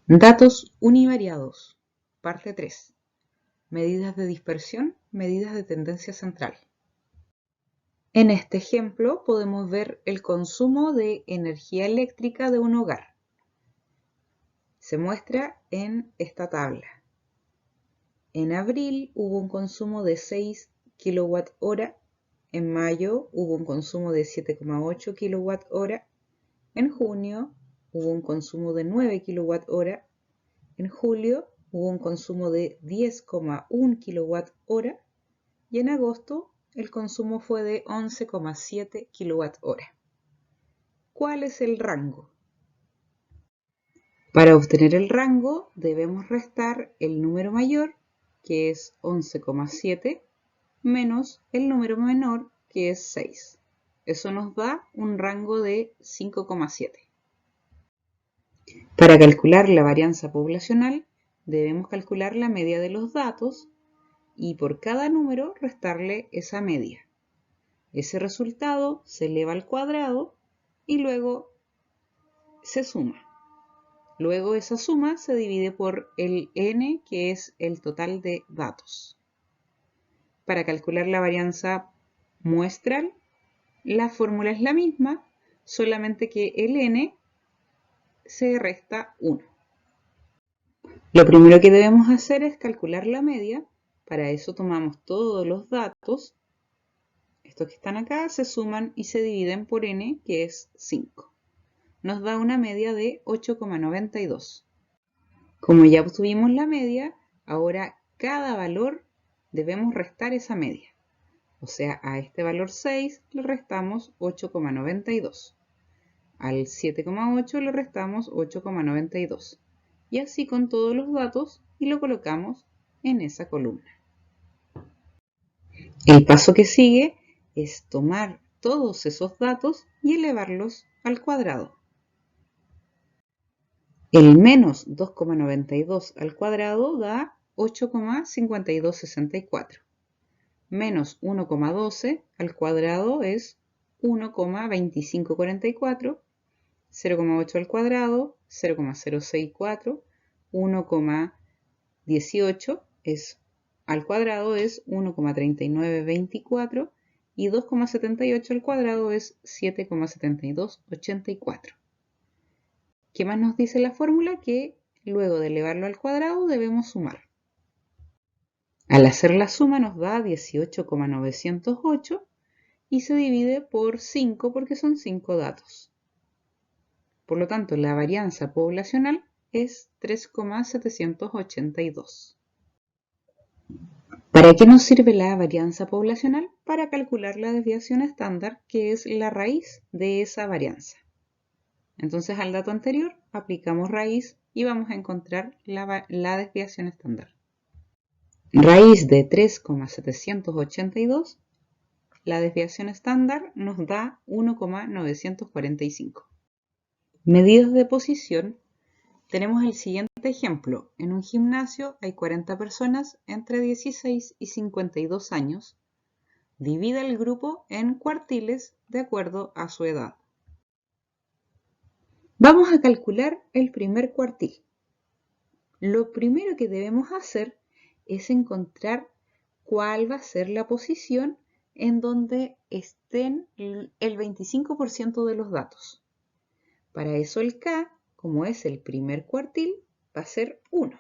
Datos univariados. Parte 3. Medidas de dispersión, medidas de tendencia central. En este ejemplo podemos ver el consumo de energía eléctrica de un hogar. Se muestra en esta tabla. En abril hubo un consumo de 6 kWh, en mayo hubo un consumo de 7,8 kWh, en junio hubo un consumo de 9 kWh, en julio hubo un consumo de 10,1 kWh y en agosto el consumo fue de 11,7 kWh. ¿Cuál es el rango? Para obtener el rango debemos restar el número mayor, que es 11,7, menos el número menor, que es 6. Eso nos da un rango de 5,7. Para calcular la varianza poblacional, debemos calcular la media de los datos y por cada número restarle esa media. Ese resultado se eleva al cuadrado y luego se suma. Luego esa suma se divide por el n, que es el total de datos. Para calcular la varianza muestral, la fórmula es la misma, solamente que el n se resta 1. Lo primero que debemos hacer es calcular la media. Para eso tomamos todos los datos. Estos que están acá se suman y se dividen por n, que es 5. Nos da una media de 8,92. Como ya obtuvimos la media, ahora cada valor debemos restar esa media. O sea, a este valor 6 le restamos 8,92. Al 7,8 le restamos 8,92. Y así con todos los datos y lo colocamos en esa columna. El paso que sigue es tomar todos esos datos y elevarlos al cuadrado. El menos 2,92 al cuadrado da 8,5264. Menos 1,12 al cuadrado es 1,2544. 0,8 al cuadrado, 0,064. 1,18 al cuadrado es 1,3924 y 2,78 al cuadrado es 7,7284. ¿Qué más nos dice la fórmula? Que luego de elevarlo al cuadrado debemos sumar. Al hacer la suma nos da 18,908 y se divide por 5 porque son 5 datos. Por lo tanto, la varianza poblacional es 3,782. ¿Para qué nos sirve la varianza poblacional? Para calcular la desviación estándar, que es la raíz de esa varianza. Entonces, al dato anterior aplicamos raíz y vamos a encontrar la desviación estándar. Raíz de 3,782, la desviación estándar nos da 1,945. Medidas de posición. Tenemos el siguiente ejemplo. En un gimnasio hay 40 personas entre 16 y 52 años. Divida el grupo en cuartiles de acuerdo a su edad. Vamos a calcular el primer cuartil. Lo primero que debemos hacer es encontrar cuál va a ser la posición en donde estén el 25% de los datos. Para eso el K, como es el primer cuartil, va a ser 1.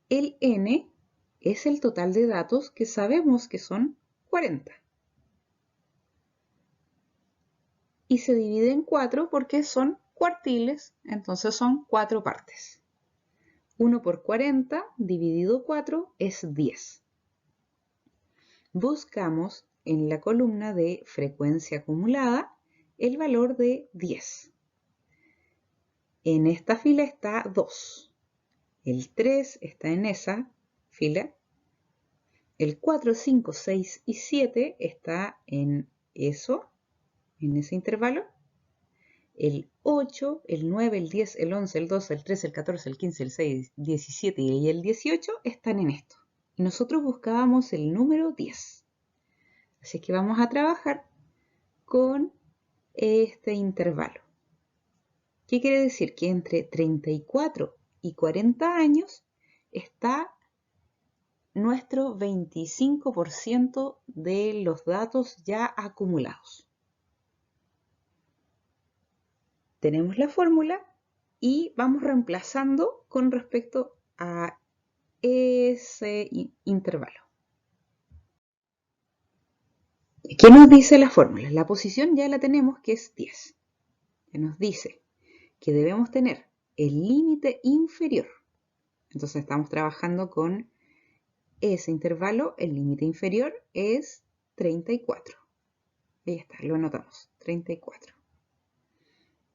El N es el total de datos que sabemos que son 40. Y se divide en 4 porque son cuartiles, entonces son 4 partes. 1 por 40 dividido 4 es 10. Buscamos en la columna de frecuencia acumulada el valor de 10. En esta fila está 2. El 3 está en esa fila. El 4, 5, 6 y 7 está en ese intervalo. El 8, el 9, el 10, el 11, el 12, el 13, el 14, el 15, el 6, 17 y el 18 están en esto. Y nosotros buscábamos el número 10. Así que vamos a trabajar con este intervalo. ¿Qué quiere decir? Que entre 34 y 40 años está nuestro 25% de los datos ya acumulados. Tenemos la fórmula y vamos reemplazando con respecto a ese intervalo. ¿Qué nos dice la fórmula? La posición ya la tenemos, que es 10. Que nos dice que debemos tener el límite inferior. Entonces estamos trabajando con ese intervalo. El límite inferior es 34. Ahí está, lo anotamos, 34.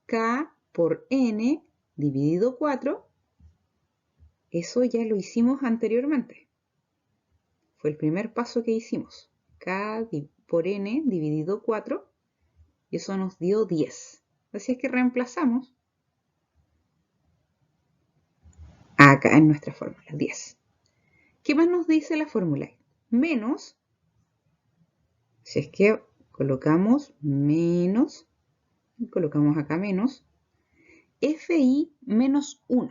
K por n dividido 4, eso ya lo hicimos anteriormente. Fue el primer paso que hicimos. K por n dividido 4, y eso nos dio 10. Así es que reemplazamos acá en nuestra fórmula, 10. ¿Qué más nos dice la fórmula? Menos, si es que colocamos menos, colocamos acá menos, fi menos 1.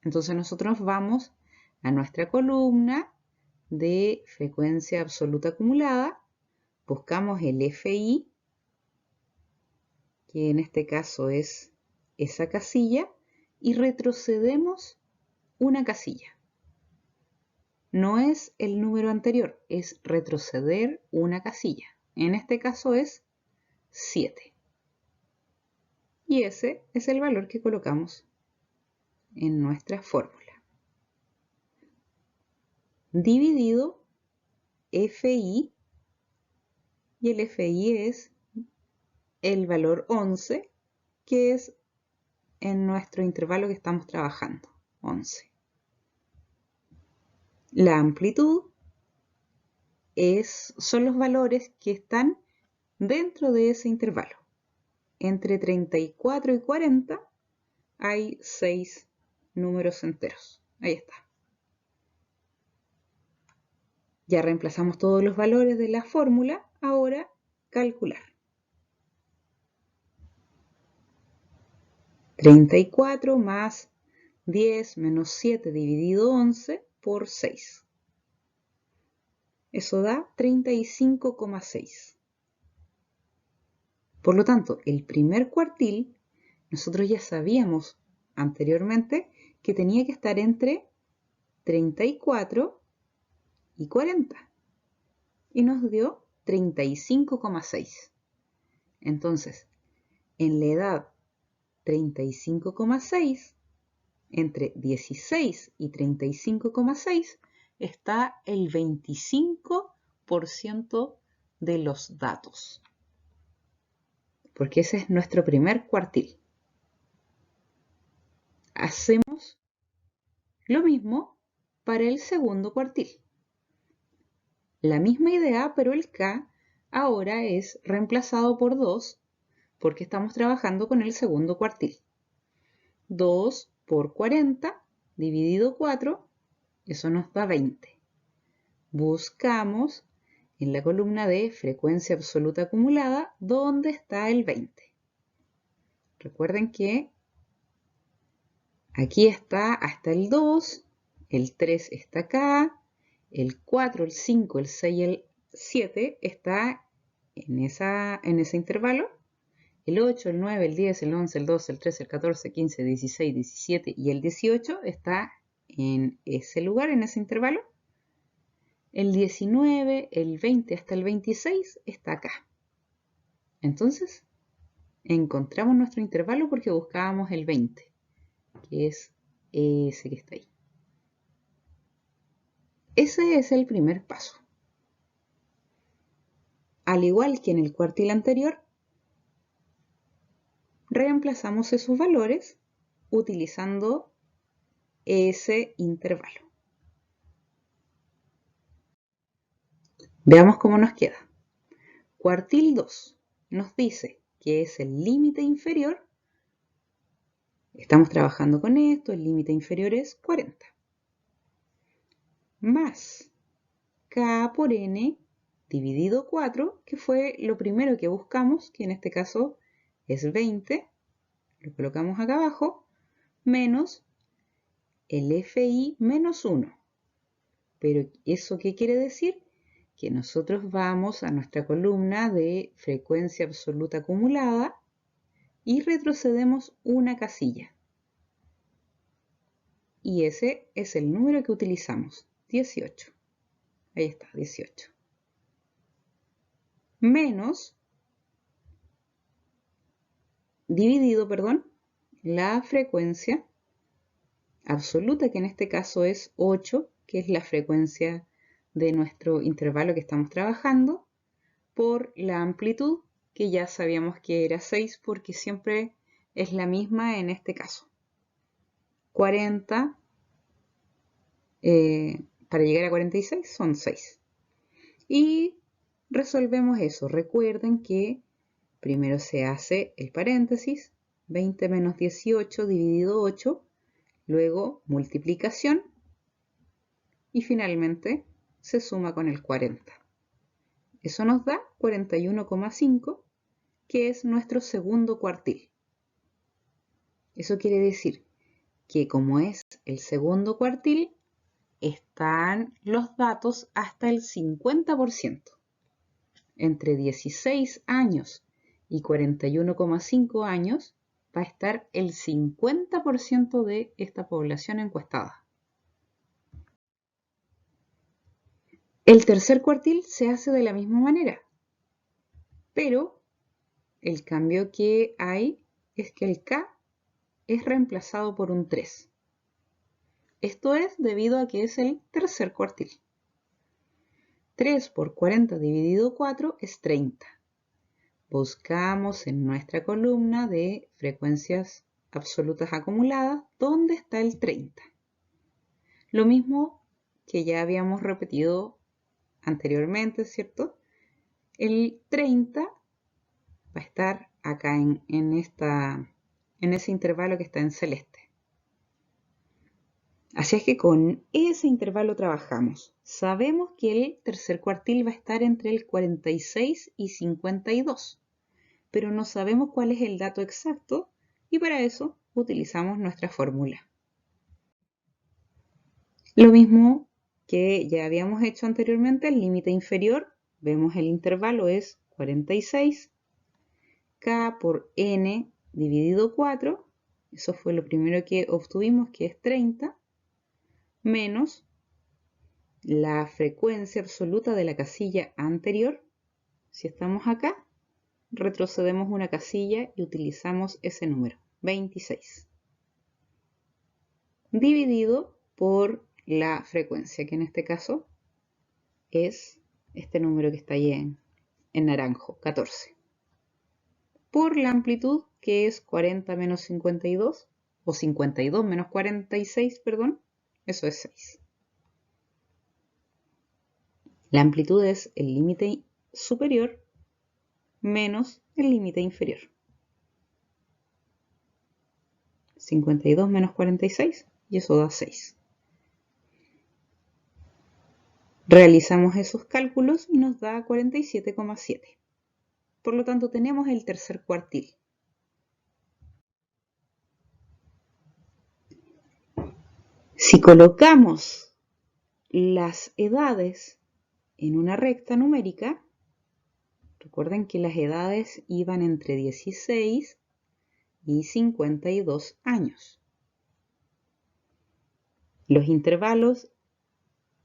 Entonces nosotros vamos a nuestra columna de frecuencia absoluta acumulada, buscamos el FI, que en este caso es esa casilla, y retrocedemos una casilla. No es el número anterior, es retroceder una casilla. En este caso es 7. Y ese es el valor que colocamos en nuestra fórmula. Dividido FI, y el FI es el valor 11, que es en nuestro intervalo que estamos trabajando, 11. La amplitud son los valores que están dentro de ese intervalo. Entre 34 y 40 hay 6 números enteros. Ahí está. Ya reemplazamos todos los valores de la fórmula. Ahora, calcular. 34 más 10 menos 7 dividido 11 por 6. Eso da 35,6. Por lo tanto, el primer cuartil, nosotros ya sabíamos anteriormente que tenía que estar entre 34 y 40. Y nos dio 35,6. Entonces, en la edad 35,6, entre 16 y 35,6, está el 25% de los datos. Porque ese es nuestro primer cuartil. Hacemos lo mismo para el segundo cuartil. La misma idea, pero el K ahora es reemplazado por 2 porque estamos trabajando con el segundo cuartil. 2 por 40 dividido 4, eso nos da 20. Buscamos en la columna de frecuencia absoluta acumulada dónde está el 20. Recuerden que aquí está hasta el 2, el 3 está acá, el 4, el 5, el 6 y el 7 está en ese intervalo. El 8, el 9, el 10, el 11, el 12, el 13, el 14, el 15, el 16, el 17 y el 18 está en ese lugar, en ese intervalo. El 19, el 20 hasta el 26 está acá. Entonces, encontramos nuestro intervalo porque buscábamos el 20, que es ese que está ahí. Ese es el primer paso. Al igual que en el cuartil anterior, reemplazamos esos valores utilizando ese intervalo. Veamos cómo nos queda. Cuartil 2 nos dice que es el límite inferior. Estamos trabajando con esto, el límite inferior es 40. Más K por N dividido 4, que fue lo primero que buscamos, que en este caso es 20. lo colocamos acá abajo, menos el FI menos 1. Pero ¿eso qué quiere decir? Que nosotros vamos a nuestra columna de frecuencia absoluta acumulada y retrocedemos una casilla. Y ese es el número que utilizamos, 18. Ahí está, 18. Menos, dividido, perdón, la frecuencia absoluta, que en este caso es 8, que es la frecuencia de nuestro intervalo que estamos trabajando, por la amplitud, que ya sabíamos que era 6 porque siempre es la misma en este caso. 40 para llegar a 46 son 6. Y resolvemos eso. Recuerden que primero se hace el paréntesis, 20 menos 18 dividido 8, luego multiplicación y finalmente se suma con el 40. Eso nos da 41,5, que es nuestro segundo cuartil. Eso quiere decir que como es el segundo cuartil, están los datos hasta el 50%. Entre 16 años y 41,5 años va a estar el 50% de esta población encuestada. El tercer cuartil se hace de la misma manera, pero el cambio que hay es que el K es reemplazado por un 3. Esto es debido a que es el tercer cuartil. 3 por 40 dividido 4 es 30. Buscamos en nuestra columna de frecuencias absolutas acumuladas dónde está el 30. Lo mismo que ya habíamos repetido anteriormente, ¿cierto? El 30 va a estar acá en ese intervalo que está en celeste. Así es que con ese intervalo trabajamos. Sabemos que el tercer cuartil va a estar entre el 46 y 52, pero no sabemos cuál es el dato exacto y para eso utilizamos nuestra fórmula. Lo mismo que ya habíamos hecho anteriormente, el límite inferior, vemos el intervalo es 46, K por N dividido 4, eso fue lo primero que obtuvimos, que es 30, menos la frecuencia absoluta de la casilla anterior. Si estamos acá, retrocedemos una casilla y utilizamos ese número, 26, dividido por la frecuencia, que en este caso es este número que está ahí en naranjo, 14, por la amplitud, que es 40 menos 52, o 52 menos 46, perdón, eso es 6. La amplitud es el límite superior menos el límite inferior. 52 menos 46 y eso da 6. Realizamos esos cálculos y nos da 47,7. Por lo tanto, tenemos el tercer cuartil. Si colocamos las edades en una recta numérica, recuerden que las edades iban entre 16 y 52 años. Los intervalos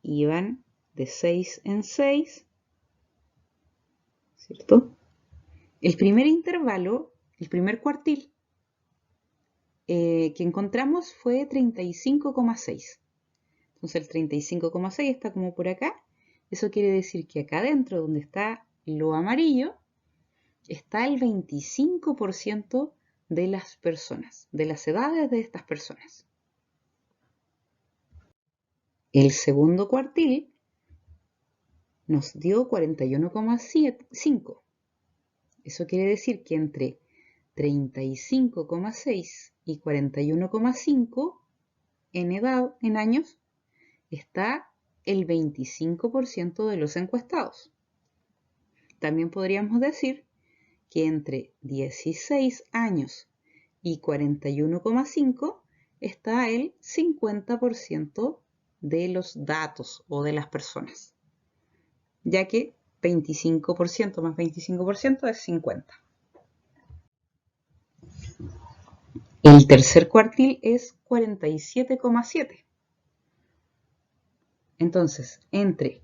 iban de 6 en 6, ¿cierto? El primer intervalo, el primer cuartil que encontramos fue 35,6. Entonces el 35,6 está como por acá. Eso quiere decir que acá adentro, donde está lo amarillo, está el 25% de las personas, de las edades de estas personas. El segundo cuartil nos dio 41,5. Eso quiere decir que entre 35,6 y 41,5 en edad, en años, está el 25% de los encuestados. También podríamos decir que entre 16 años y 41,5 está el 50% de los datos o de las personas, ya que 25% más 25% es 50. El tercer cuartil es 47,7. Entonces, entre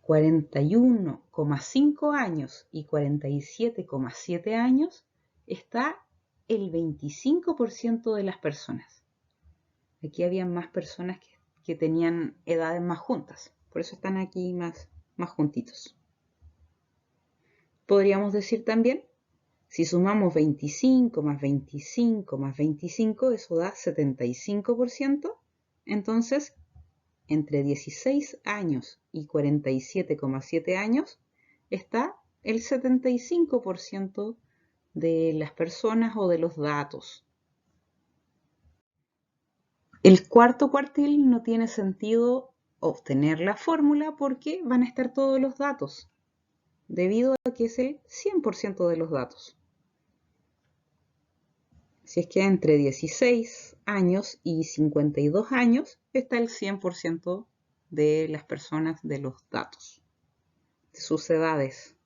41,5 años y 47,7 años está el 25% de las personas. Aquí habían más personas que tenían edades más juntas, por eso están aquí más juntitos. Podríamos decir también, si sumamos 25 más 25 más 25, eso da 75%, entonces entre 16 años y 47,7 años está el 75% de las personas o de los datos. El cuarto cuartil no tiene sentido obtener la fórmula porque van a estar todos los datos, debido a que es el 100% de los datos. Si es que entre 16 años y 52 años está el 100% de las personas de los datos, de sus edades.